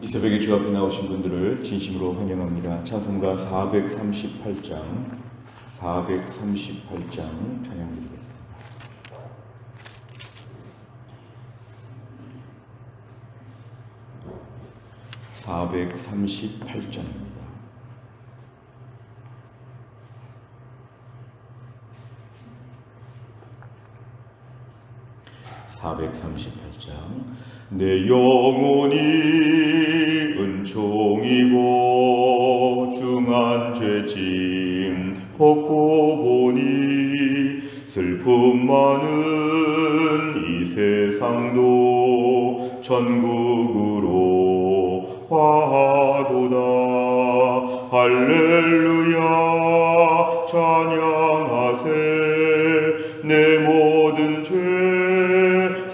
이 새벽에 주 앞에 나오신 분들을 진심으로 환영합니다. 찬송가 438장 찬양드리겠습니다. 438장입니다. 내 영혼이 은총이고 중한 죄짐 벗고 보니 슬픔 많은 이 세상도 천국으로 화하도다. 할렐루야 찬양하세. 내 모든 죄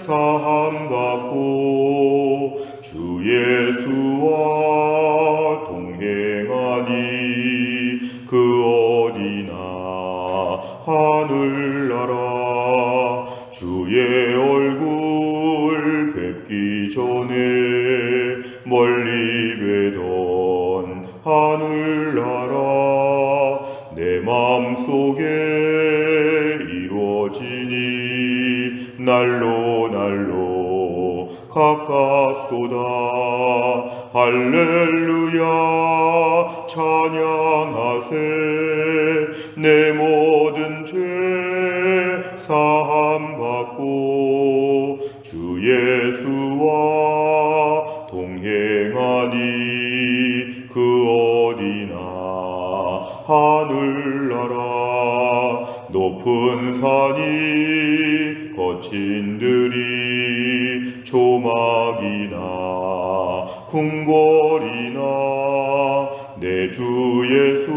사함받고 주 예수와 동행하니 그 어디나 하늘나라. 주의 얼굴 뵙기 전에 멀리 뵈던 하늘나라. 내 맘속에 이루어지니 날로 가깝도다. 할렐루야 찬양하세. 내 모든 죄 사함받고 주 예수와 동행하니 그 어디나 하늘나라. 높은 산이 거친 들이 조막이나 궁궐이나 내 주 예수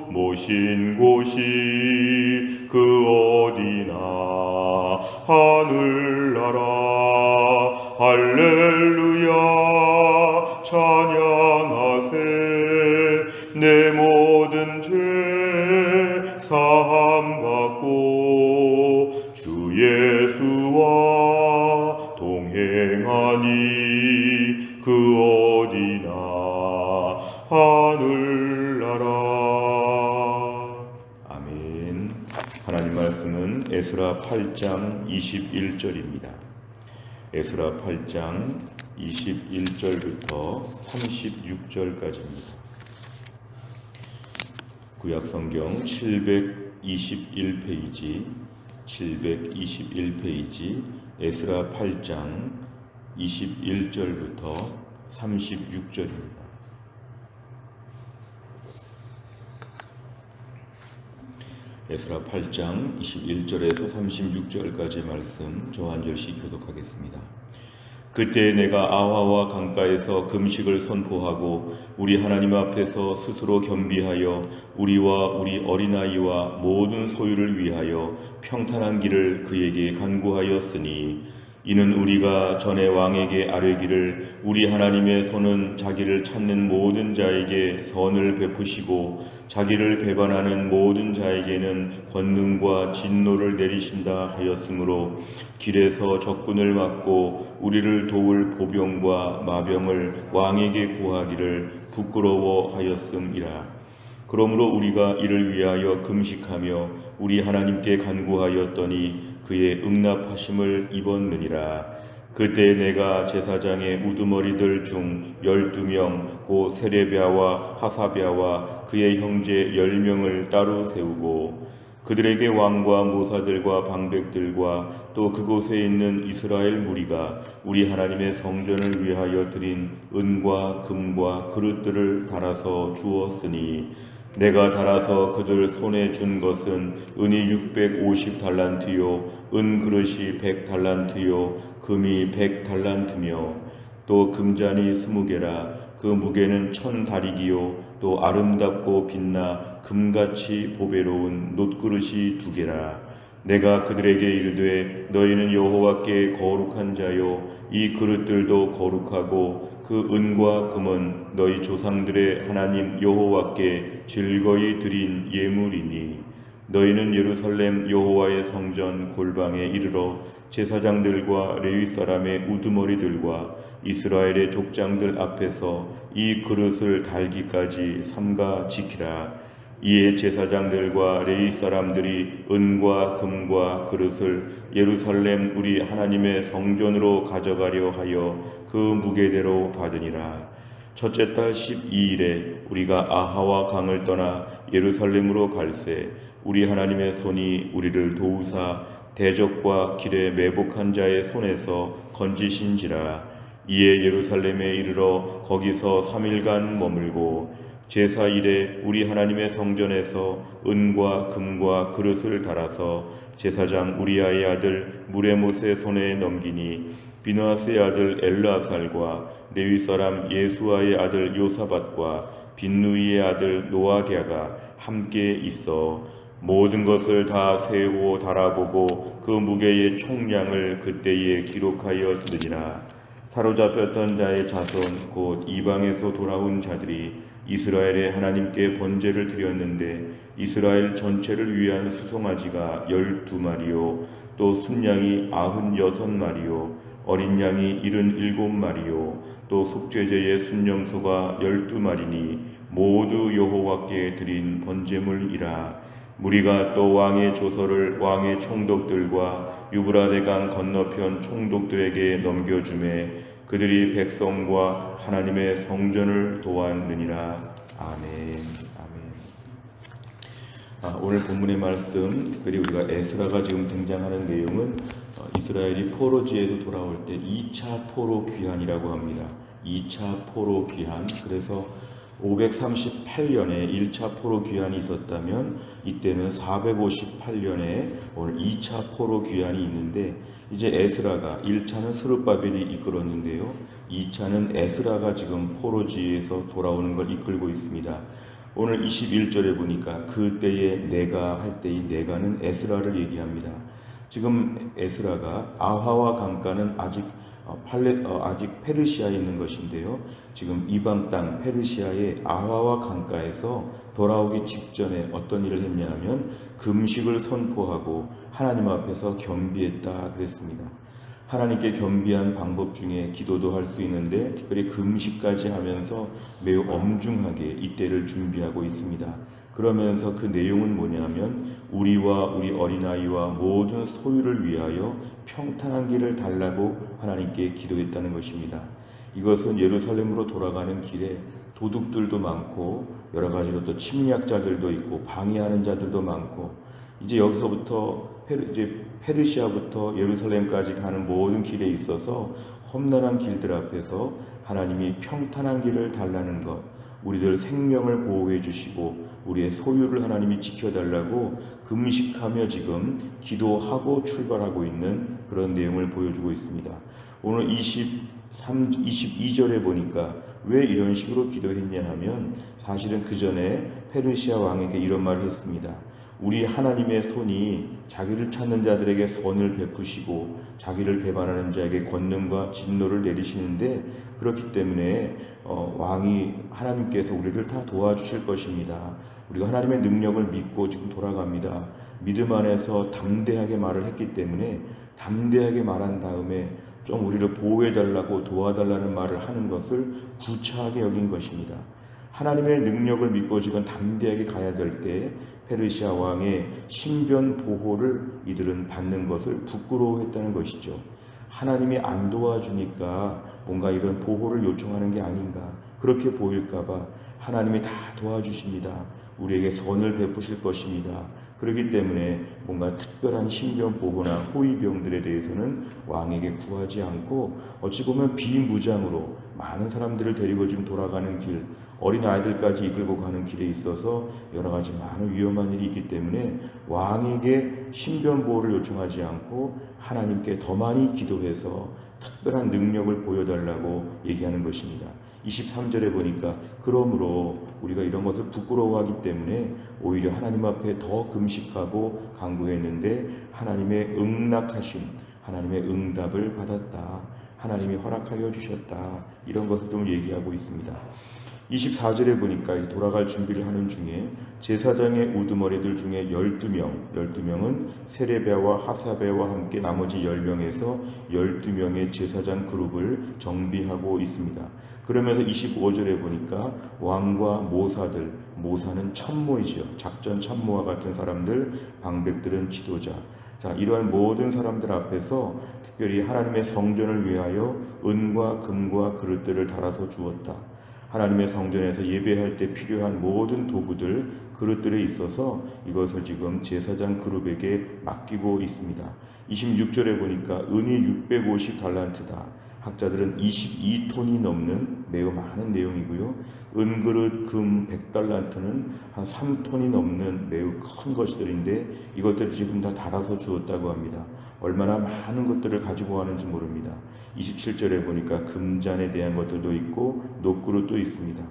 모신 곳이 그 어디나 하늘나라. 할렐루야 찬양하세. 내 모든 죄 사함받고 주 예수와 동행하니 그 어디나 하늘나라. 아멘. 하나님 말씀은 에스라 8장 21절입니다. 에스라 8장 21절부터 36절까지입니다. 구약성경 721페이지 에스라 8장 21절부터 36절입니다. 에스라 8장 21절에서 36절까지 말씀 저 한 절씩 교독하겠습니다. 그때 내가 아화와 강가에서 금식을 선포하고 우리 하나님 앞에서 스스로 겸비하여 우리와 우리 어린아이와 모든 소유를 위하여 평탄한 길을 그에게 간구하였으니 이는 우리가 전에 왕에게 아뢰기를 우리 하나님의 손은 자기를 찾는 모든 자에게 선을 베푸시고 자기를 배반하는 모든 자에게는 권능과 진노를 내리신다 하였으므로 길에서 적군을 막고 우리를 도울 보병과 마병을 왕에게 구하기를 부끄러워하였음이라. 그러므로 우리가 이를 위하여 금식하며 우리 하나님께 간구하였더니 그의 응답하심을 입었느니라. 그때 내가 제사장의 우두머리들 중 12명 곧 세레비아와 하사비아와 그의 형제 10명을 따로 세우고 그들에게 왕과 모사들과 방백들과 또 그곳에 있는 이스라엘 무리가 우리 하나님의 성전을 위하여 드린 은과 금과 그릇들을 달아서 주었으니 내가 달아서 그들 손에 준 것은 은이 650달란트요 은그릇이 100달란트요 금이 100달란트며 또 금잔이 20개라. 그 무게는 1000다리기요 또 아름답고 빛나 금같이 보배로운 놋그릇이 2개라. 내가 그들에게 이르되 너희는 여호와께 거룩한 자요 이 그릇들도 거룩하고 그 은과 금은 너희 조상들의 하나님 여호와께 즐거이 드린 예물이니 너희는 예루살렘 여호와의 성전 골방에 이르러 제사장들과 레위 사람의 우두머리들과 이스라엘의 족장들 앞에서 이 그릇을 달기까지 삼가 지키라. 이에 제사장들과 레위 사람들이 은과 금과 그릇을 예루살렘 우리 하나님의 성전으로 가져가려 하여 그 무게대로 받으니라. 첫째 달 12일에 우리가 아하와 강을 떠나 예루살렘으로 갈새 우리 하나님의 손이 우리를 도우사 대적과 길에 매복한 자의 손에서 건지신지라. 이에 예루살렘에 이르러 거기서 3일간 머물고 제사일에 우리 하나님의 성전에서 은과 금과 그릇을 달아서 제사장 우리아의 아들 무레못의 손에 넘기니 비느하스의 아들 엘르아살과 레위 사람 예수아의 아들 요사밧과 빈누이의 아들 노아디아가 함께 있어 모든 것을 다 세우고 달아보고 그 무게의 총량을 그때에 기록하였느니라. 사로잡혔던 자의 자손 곧 이방에서 돌아온 자들이 이스라엘의 하나님께 번제를 드렸는데 이스라엘 전체를 위한 수송아지가 12마리요 또 순양이 96마리요 어린 양이 77마리요 또 속죄제의 순염소가 12마리니 모두 여호와께 드린 번제물이라. 무리가 또 왕의 조서를 왕의 총독들과 유브라데강 건너편 총독들에게 넘겨주매 그들이 백성과 하나님의 성전을 도왔느니라. 아멘. 오늘 본문의 말씀, 특별히 우리가 에스라가 지금 등장하는 내용은 이스라엘이 포로지에서 돌아올 때 2차 포로 귀환이라고 합니다. 2차 포로 귀환. 그래서 538년에 1차 포로 귀환이 있었다면 이때는 458년에 오늘 2차 포로 귀환이 있는데 이제 에스라가 1차는 스룹바벨이 이끌었는데요. 2차는 에스라가 지금 포로지에서 돌아오는 걸 이끌고 있습니다. 오늘 21절에 보니까 그때의 내가 할 때의 내가는 에스라를 얘기합니다. 지금 에스라가 아하와 강가는 아직 페르시아에 있는 것인데요. 지금 이방 땅 페르시아의 아하와 강가에서 돌아오기 직전에 어떤 일을 했냐 하면 금식을 선포하고 하나님 앞에서 겸비했다 그랬습니다. 하나님께 겸비한 방법 중에 기도도 할 수 있는데 특별히 금식까지 하면서 매우 엄중하게 이때를 준비하고 있습니다. 그러면서 그 내용은 뭐냐면 우리와 우리 어린아이와 모든 소유를 위하여 평탄한 길을 달라고 하나님께 기도했다는 것입니다. 이것은 예루살렘으로 돌아가는 길에 도둑들도 많고 여러 가지로 또 침략자들도 있고 방해하는 자들도 많고 이제 여기서부터 페르시아부터 예루살렘까지 가는 모든 길에 있어서 험난한 길들 앞에서 하나님이 평탄한 길을 달라는 것, 우리들 생명을 보호해 주시고 우리의 소유를 하나님이 지켜달라고 금식하며 지금 기도하고 출발하고 있는 그런 내용을 보여주고 있습니다. 오늘 22절에 보니까 왜 이런 식으로 기도했냐 하면 사실은 그 전에 페르시아 왕에게 이런 말을 했습니다. 우리 하나님의 손이 자기를 찾는 자들에게 선을 베푸시고 자기를 배반하는 자에게 권능과 진노를 내리시는데 그렇기 때문에 왕이 하나님께서 우리를 다 도와주실 것입니다. 우리가 하나님의 능력을 믿고 지금 돌아갑니다. 믿음 안에서 담대하게 말을 했기 때문에 담대하게 말한 다음에 좀 우리를 보호해달라고 도와달라는 말을 하는 것을 구차하게 여긴 것입니다. 하나님의 능력을 믿고 지금 담대하게 가야 될 때 페르시아 왕의 신변 보호를 이들은 받는 것을 부끄러워했다는 것이죠. 하나님이 안 도와주니까 뭔가 이런 보호를 요청하는 게 아닌가 그렇게 보일까봐 하나님이 다 도와주십니다. 우리에게 선을 베푸실 것입니다. 그렇기 때문에 뭔가 특별한 신변 보호나 호위병들에 대해서는 왕에게 구하지 않고 어찌 보면 비무장으로 많은 사람들을 데리고 지금 돌아가는 길, 어린 아이들까지 이끌고 가는 길에 있어서 여러 가지 많은 위험한 일이 있기 때문에 왕에게 신변 보호를 요청하지 않고 하나님께 더 많이 기도해서 특별한 능력을 보여달라고 얘기하는 것입니다. 23절에 보니까 그러므로 우리가 이런 것을 부끄러워하기 때문에 오히려 하나님 앞에 더 금식하고 간구했는데 하나님의 응낙하심, 하나님의 응답을 받았다. 하나님이 허락하여 주셨다. 이런 것을 좀 얘기하고 있습니다. 24절에 보니까 이제 돌아갈 준비를 하는 중에 제사장의 우두머리들 중에 12명은 세레비아와 하사베와 함께 나머지 10명에서 12명의 제사장 그룹을 정비하고 있습니다. 그러면서 25절에 보니까 왕과 모사는 참모이지요. 작전 참모와 같은 사람들, 방백들은 지도자. 자, 이러한 모든 사람들 앞에서 특별히 하나님의 성전을 위하여 은과 금과 그릇들을 달아서 주었다. 하나님의 성전에서 예배할 때 필요한 모든 도구들, 그릇들에 있어서 이것을 지금 제사장 그룹에게 맡기고 있습니다. 26절에 보니까 은이 650달란트다. 학자들은 22톤이 넘는 매우 많은 내용이고요. 은그릇 금 100달란트는 한 3톤이 넘는 매우 큰 것들인데 이것들을 지금 다 달아서 주었다고 합니다. 얼마나 많은 것들을 가지고 가는지 모릅니다. 27절에 보니까 금잔에 대한 것들도 있고 녹그릇도 있습니다.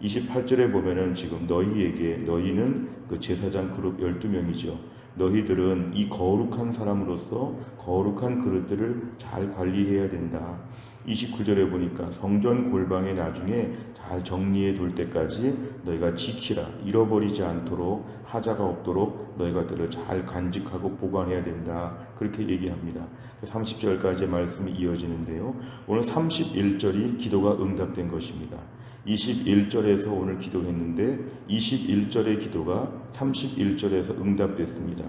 28절에 보면은 지금 너희는 그 제사장 그룹 12명이죠. 너희들은 이 거룩한 사람으로서 거룩한 그릇들을 잘 관리해야 된다. 29절에 보니까 성전 골방에 나중에 잘 정리해 둘 때까지 너희가 지키라. 잃어버리지 않도록 하자가 없도록 너희가 그들을 잘 간직하고 보관해야 된다. 그렇게 얘기합니다. 30절까지의 말씀이 이어지는데요. 오늘 31절이 기도가 응답된 것입니다. 21절에서 오늘 기도했는데 21절의 기도가 31절에서 응답됐습니다.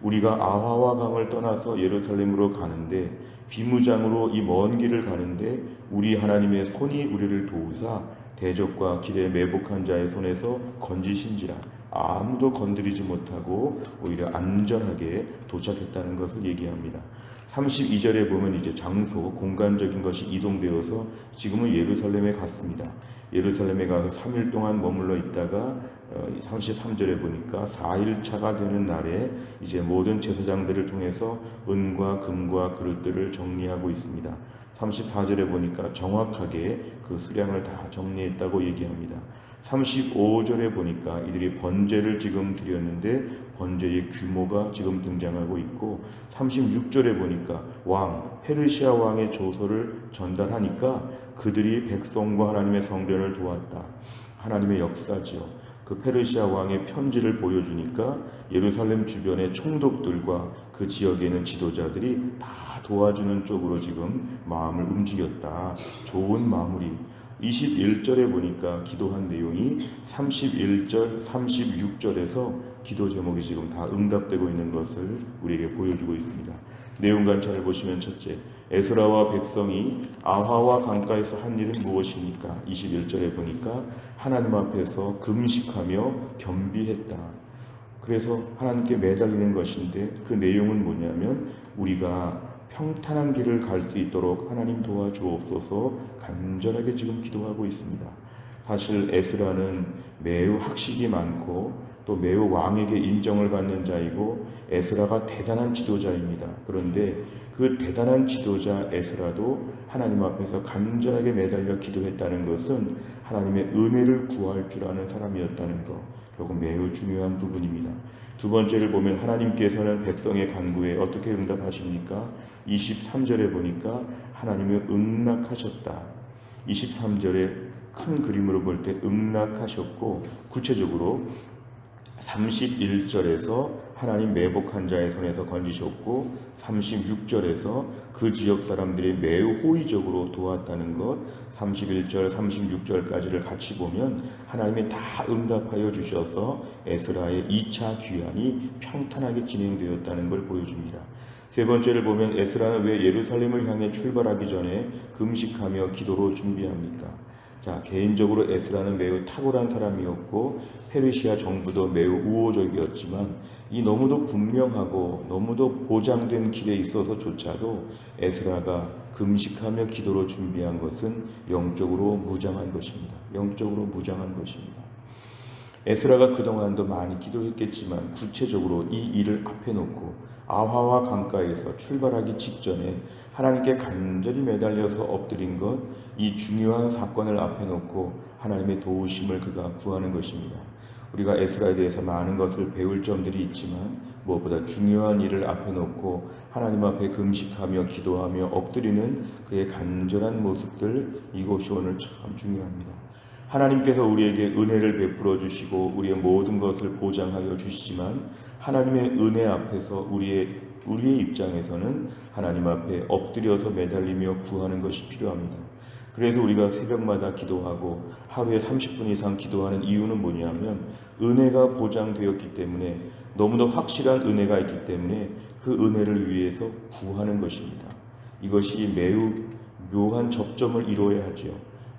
우리가 아하와 강을 떠나서 예루살렘으로 가는데 비무장으로 이 먼 길을 가는데 우리 하나님의 손이 우리를 도우사 대적과 길에 매복한 자의 손에서 건지신지라. 아무도 건드리지 못하고 오히려 안전하게 도착했다는 것을 얘기합니다. 32절에 보면 이제 장소, 공간적인 것이 이동되어서 지금은 예루살렘에 갔습니다. 예루살렘에 가서 3일 동안 머물러 있다가 33절에 보니까 4일차가 되는 날에 이제 모든 제사장들을 통해서 은과 금과 그릇들을 정리하고 있습니다. 34절에 보니까 정확하게 그 수량을 다 정리했다고 얘기합니다. 35절에 보니까 이들이 번제를 지금 드렸는데 번제의 규모가 지금 등장하고 있고 36절에 보니까 페르시아 왕의 조서를 전달하니까 그들이 백성과 하나님의 성전을 도왔다. 하나님의 역사지요. 그 페르시아 왕의 편지를 보여주니까 예루살렘 주변의 총독들과 그 지역에 있는 지도자들이 다 도와주는 쪽으로 지금 마음을 움직였다. 좋은 마무리. 21절에 보니까 기도한 내용이 31절, 36절에서 기도 제목이 지금 다 응답되고 있는 것을 우리에게 보여주고 있습니다. 내용 관찰을 보시면 첫째, 에스라와 백성이 아하와 강가에서 한 일은 무엇입니까? 21절에 보니까 하나님 앞에서 금식하며 겸비했다. 그래서 하나님께 매달리는 것인데 그 내용은 뭐냐면 우리가 평탄한 길을 갈 수 있도록 하나님 도와주옵소서 간절하게 지금 기도하고 있습니다. 사실 에스라는 매우 학식이 많고 또 매우 왕에게 인정을 받는 자이고 에스라가 대단한 지도자입니다. 그런데 그 대단한 지도자 에스라도 하나님 앞에서 간절하게 매달려 기도했다는 것은 하나님의 은혜를 구할 줄 아는 사람이었다는 것, 결국 매우 중요한 부분입니다. 두 번째를 보면 하나님께서는 백성의 간구에 어떻게 응답하십니까? 23절에 보니까 하나님은 응낙하셨다. 23절에 큰 그림으로 볼 때 응낙하셨고 구체적으로 31절에서 하나님 매복한 자의 손에서 건지셨고 36절에서 그 지역 사람들이 매우 호의적으로 도왔다는 것, 31절, 36절까지를 같이 보면 하나님이 다 응답하여 주셔서 에스라의 2차 귀환이 평탄하게 진행되었다는 걸 보여줍니다. 세 번째를 보면 에스라는 왜 예루살렘을 향해 출발하기 전에 금식하며 기도로 준비합니까? 자, 개인적으로 에스라는 매우 탁월한 사람이었고 페르시아 정부도 매우 우호적이었지만 이 너무도 분명하고 너무도 보장된 길에 있어서조차도 에스라가 금식하며 기도로 준비한 것은 영적으로 무장한 것입니다. 영적으로 무장한 것입니다. 에스라가 그동안도 많이 기도했겠지만 구체적으로 이 일을 앞에 놓고 아하와 강가에서 출발하기 직전에 하나님께 간절히 매달려서 엎드린 것, 이 중요한 사건을 앞에 놓고 하나님의 도우심을 그가 구하는 것입니다. 우리가 에스라에 대해서 많은 것을 배울 점들이 있지만 무엇보다 중요한 일을 앞에 놓고 하나님 앞에 금식하며 기도하며 엎드리는 그의 간절한 모습들, 이것이 오늘 참 중요합니다. 하나님께서 우리에게 은혜를 베풀어 주시고 우리의 모든 것을 보장하여 주시지만 하나님의 은혜 앞에서 우리의 입장에서는 하나님 앞에 엎드려서 매달리며 구하는 것이 필요합니다. 그래서 우리가 새벽마다 기도하고 하루에 30분 이상 기도하는 이유는 뭐냐면 은혜가 보장되었기 때문에, 너무도 확실한 은혜가 있기 때문에 그 은혜를 위해서 구하는 것입니다. 이것이 매우 묘한 접점을 이루어야 하죠.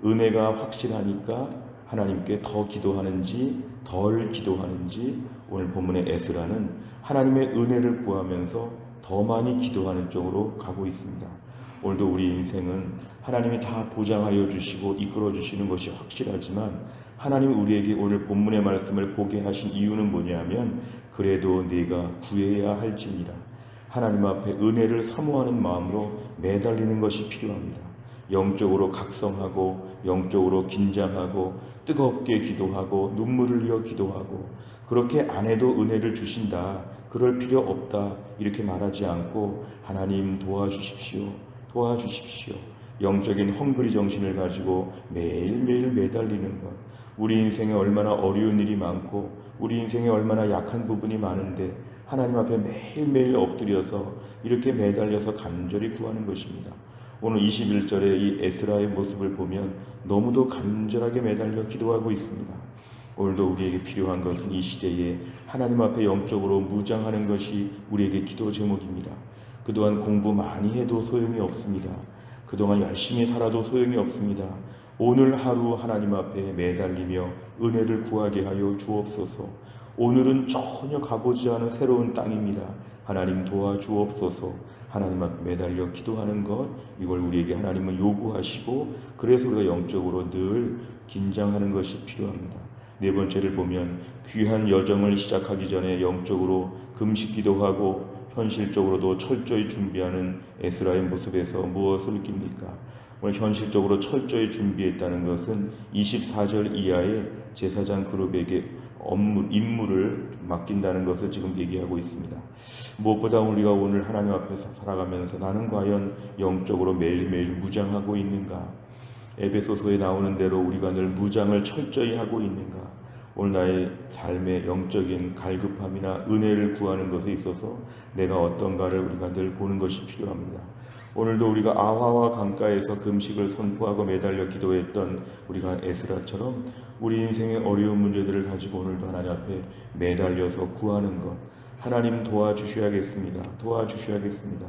은혜가 확실하니까 하나님께 더 기도하는지 덜 기도하는지, 오늘 본문의 에스라는 하나님의 은혜를 구하면서 더 많이 기도하는 쪽으로 가고 있습니다. 오늘도 우리 인생은 하나님이 다 보장하여 주시고 이끌어 주시는 것이 확실하지만 하나님이 우리에게 오늘 본문의 말씀을 보게 하신 이유는 뭐냐면 그래도 네가 구해야 할지니라. 하나님 앞에 은혜를 사모하는 마음으로 매달리는 것이 필요합니다. 영적으로 각성하고 영적으로 긴장하고 뜨겁게 기도하고 눈물을 흘려 기도하고, 그렇게 안 해도 은혜를 주신다, 그럴 필요 없다 이렇게 말하지 않고 하나님 도와주십시오, 도와주십시오. 영적인 헝그리 정신을 가지고 매일매일 매달리는 것. 우리 인생에 얼마나 어려운 일이 많고 우리 인생에 얼마나 약한 부분이 많은데 하나님 앞에 매일매일 엎드려서 이렇게 매달려서 간절히 구하는 것입니다. 오늘 21절의 이 에스라의 모습을 보면 너무도 간절하게 매달려 기도하고 있습니다. 오늘도 우리에게 필요한 것은 이 시대에 하나님 앞에 영적으로 무장하는 것이 우리에게 기도 제목입니다. 그동안 공부 많이 해도 소용이 없습니다. 그동안 열심히 살아도 소용이 없습니다. 오늘 하루 하나님 앞에 매달리며 은혜를 구하게 하여 주옵소서. 오늘은 전혀 가보지 않은 새로운 땅입니다. 하나님 도와주옵소서. 하나님 앞에 매달려 기도하는 것, 이걸 우리에게 하나님은 요구하시고, 그래서 우리가 영적으로 늘 긴장하는 것이 필요합니다. 네 번째를 보면 귀한 여정을 시작하기 전에 영적으로 금식 기도하고 현실적으로도 철저히 준비하는 에스라의 모습에서 무엇을 느낍니까? 오늘 현실적으로 철저히 준비했다는 것은 24절 이하의 제사장 그룹에게 임무를 맡긴다는 것을 지금 얘기하고 있습니다. 무엇보다 우리가 오늘 하나님 앞에서 살아가면서 나는 과연 영적으로 매일매일 무장하고 있는가? 에베소서에 나오는 대로 우리가 늘 무장을 철저히 하고 있는가? 오늘 나의 삶의 영적인 갈급함이나 은혜를 구하는 것에 있어서 내가 어떤가를 우리가 늘 보는 것이 필요합니다. 오늘도 우리가 아화와 강가에서 금식을 선포하고 매달려 기도했던 우리가 에스라처럼 우리 인생의 어려운 문제들을 가지고 오늘도 하나님 앞에 매달려서 구하는 것, 하나님 도와주셔야겠습니다. 도와주셔야겠습니다.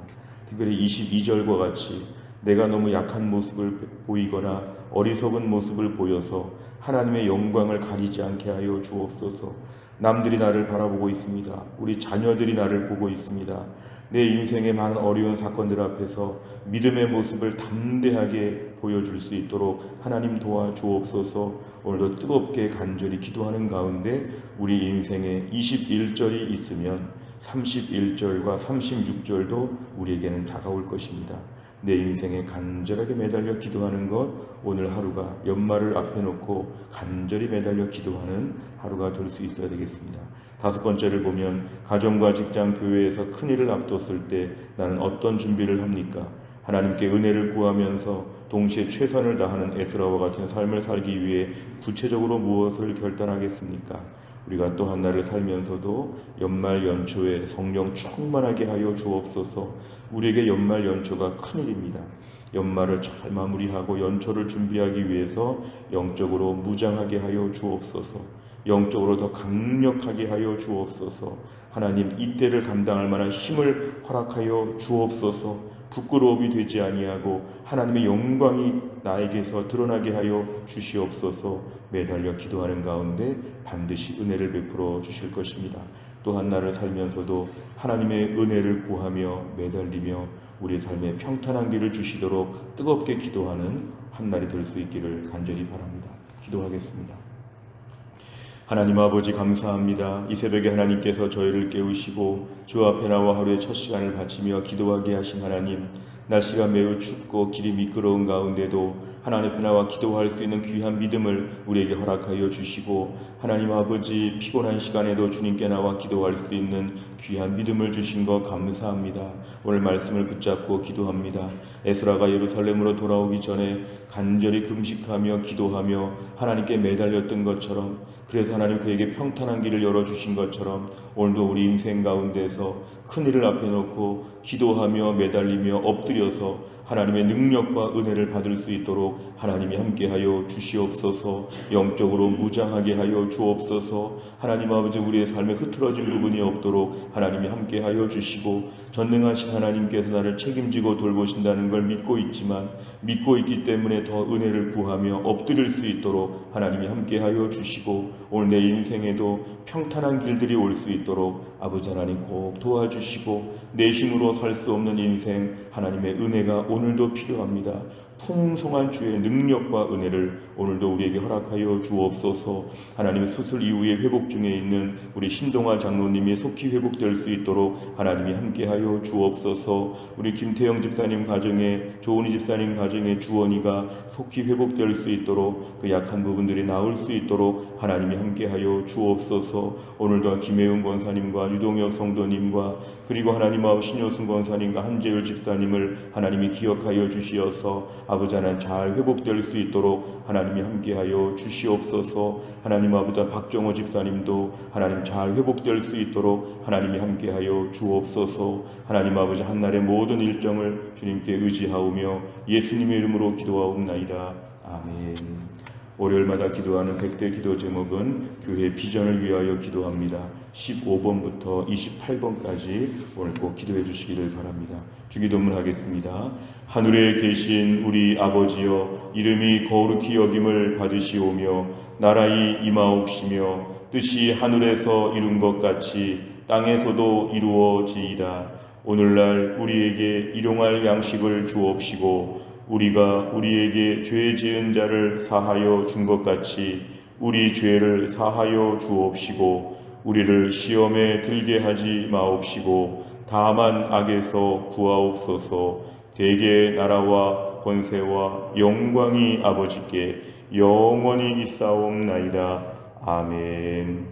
특별히 22절과 같이 내가 너무 약한 모습을 보이거나 어리석은 모습을 보여서 하나님의 영광을 가리지 않게 하여 주옵소서. 남들이 나를 바라보고 있습니다. 우리 자녀들이 나를 보고 있습니다. 내 인생의 많은 어려운 사건들 앞에서 믿음의 모습을 담대하게 보여줄 수 있도록 하나님 도와주옵소서. 오늘도 뜨겁게 간절히 기도하는 가운데 우리 인생에 21절이 있으면 31절과 36절도 우리에게는 다가올 것입니다. 내 인생에 간절하게 매달려 기도하는 것, 오늘 하루가 연말을 앞에 놓고 간절히 매달려 기도하는 하루가 될 수 있어야 되겠습니다. 다섯 번째를 보면 가정과 직장, 교회에서 큰일을 앞뒀을 때 나는 어떤 준비를 합니까? 하나님께 은혜를 구하면서 동시에 최선을 다하는 에스라와 같은 삶을 살기 위해 구체적으로 무엇을 결단하겠습니까? 우리가 또 한 날을 살면서도 연말 연초에 성령 충만하게 하여 주옵소서. 우리에게 연말 연초가 큰일입니다. 연말을 잘 마무리하고 연초를 준비하기 위해서 영적으로 무장하게 하여 주옵소서. 영적으로 더 강력하게 하여 주옵소서. 하나님 이때를 감당할 만한 힘을 허락하여 주옵소서. 부끄러움이 되지 아니하고 하나님의 영광이 나에게서 드러나게 하여 주시옵소서. 매달려 기도하는 가운데 반드시 은혜를 베풀어 주실 것입니다. 또 한 날을 살면서도 하나님의 은혜를 구하며 매달리며 우리의 삶에 평탄한 길을 주시도록 뜨겁게 기도하는 한 날이 될 수 있기를 간절히 바랍니다. 기도하겠습니다. 하나님 아버지 감사합니다. 이 새벽에 하나님께서 저희를 깨우시고 주 앞에 나와 하루의 첫 시간을 바치며 기도하게 하신 하나님, 날씨가 매우 춥고 길이 미끄러운 가운데도 하나님 앞에 나와 기도할 수 있는 귀한 믿음을 우리에게 허락하여 주시고, 하나님 아버지 피곤한 시간에도 주님께 나와 기도할 수 있는 귀한 믿음을 주신 것 감사합니다. 오늘 말씀을 붙잡고 기도합니다. 에스라가 예루살렘으로 돌아오기 전에 간절히 금식하며 기도하며 하나님께 매달렸던 것처럼, 그래서 하나님 그에게 평탄한 길을 열어주신 것처럼 오늘도 우리 인생 가운데서 큰 일을 앞에 놓고 기도하며 매달리며 엎드려서 하나님의 능력과 은혜를 받을 수 있도록 하나님이 함께하여 주시옵소서. 영적으로 무장하게 하여 주옵소서. 하나님 아버지, 우리의 삶에 흐트러진 부분이 없도록 하나님이 함께하여 주시고, 전능하신 하나님께서 나를 책임지고 돌보신다는 걸 믿고 있지만, 믿고 있기 때문에 더 은혜를 구하며 엎드릴 수 있도록 하나님이 함께하여 주시고, 오늘 내 인생에도 평탄한 길들이 올 수 있도록 아버지 하나님 꼭 도와주시고, 내 힘으로 살 수 없는 인생 하나님의 은혜가 오늘도 필요합니다. 풍성한 주의 능력과 은혜를 오늘도 우리에게 허락하여 주옵소서. 하나님의 수술 이후에 회복 중에 있는 우리 신동아 장로님이 속히 회복될 수 있도록 하나님이 함께하여 주옵소서. 우리 김태영 집사님 가정에, 조은희 집사님 가정에 주원이가 속히 회복될 수 있도록, 그 약한 부분들이 나을 수 있도록 하나님이 함께하여 주옵소서. 오늘도 김혜은 권사님과 유동혁 성도님과 그리고 하나님 아버지 신효순 권사님과 한재율 집사님을 하나님이 기억하여 주시어서 아버지 하나님 잘 회복될 수 있도록 하나님이 함께하여 주시옵소서. 하나님 아버지 박정호 집사님도 하나님 잘 회복될 수 있도록 하나님이 함께하여 주옵소서. 하나님 아버지 한날의 모든 일정을 주님께 의지하오며 예수님의 이름으로 기도하옵나이다. 아멘. 월요일마다 기도하는 100대 기도 제목은 교회 비전을 위하여 기도합니다. 15번부터 28번까지 오늘 꼭 기도해 주시기를 바랍니다. 주기도문 하겠습니다. 하늘에 계신 우리 아버지여, 이름이 거룩히 여김을 받으시오며 나라의 임하옵시며 뜻이 하늘에서 이룬 것 같이 땅에서도 이루어지이다. 오늘날 우리에게 일용할 양식을 주옵시고, 우리가 우리에게 죄 지은 자를 사하여 준 것 같이 우리 죄를 사하여 주옵시고, 우리를 시험에 들게 하지 마옵시고 다만 악에서 구하옵소서. 대개 나라와 권세와 영광이 아버지께 영원히 있사옵나이다. 아멘.